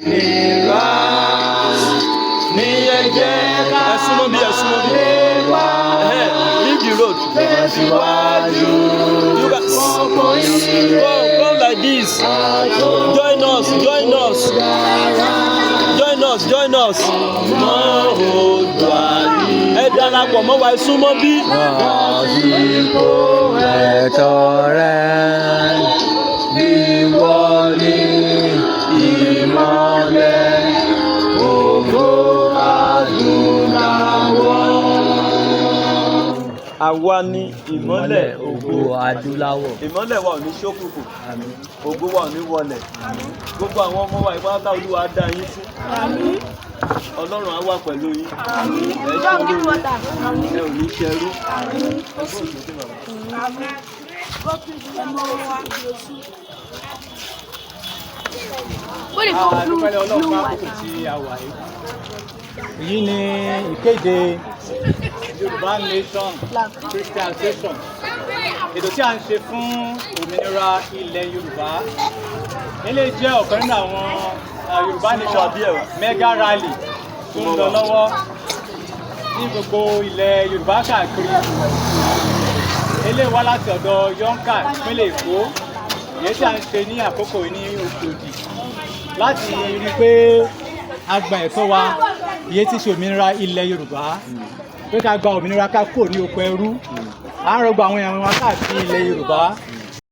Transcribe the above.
Ìwà ní ẹ̀jẹ̀ ká wá. Leave the road. Tẹ̀síwájú. Come like this. Join us. Ẹ darapọ̀ mọ́ wa, ẹ súnmọ́ bí. Àsìkò ẹ̀tọ́ rẹ̀ ìwọ ni ìmọ́lẹ̀ ògo adúláwọ̀. Àwa ni ìmọ́lẹ̀ ògo adúláwọ̀. Ìmọ́lẹ̀ wa ò ní ṣókùnkùn. Ògo wa ò ní wọlẹ̀. Gbogbo àwọn ọmọ wa ìpátá Olúwa á dá yín sí. Ọlọ́run á wà pẹ̀lú yín. Ẹ ò ní ṣẹrú. Èyí ni ìkéde Yorùbá Nation Christian Session. Ètò tí a ń ṣe fún òmìnira ilẹ̀ Yorùbá. Ilé jẹ́ ọ̀kan nínú àwọn Yorùbá Nation mega rally tó ń lọ lọ́wọ́ ní gbogbo ilẹ̀ Yorùbá káàkiri. Ilé wá láti ọ̀dọ̀ Yonka ìpínlẹ̀ Èkó. Èyí tí a ń ṣe ní àkókò ní Òṣòdì láti rí i pé a gba ẹ̀tọ́ wa, iye tí ṣe òmìnira ilẹ̀ Yorùbá, pé ká gba òmìnira ká kúrò ní oko ẹrú. À ń rọgbọ àwọn èèyàn wa káàkiri ilẹ̀ Yorùbá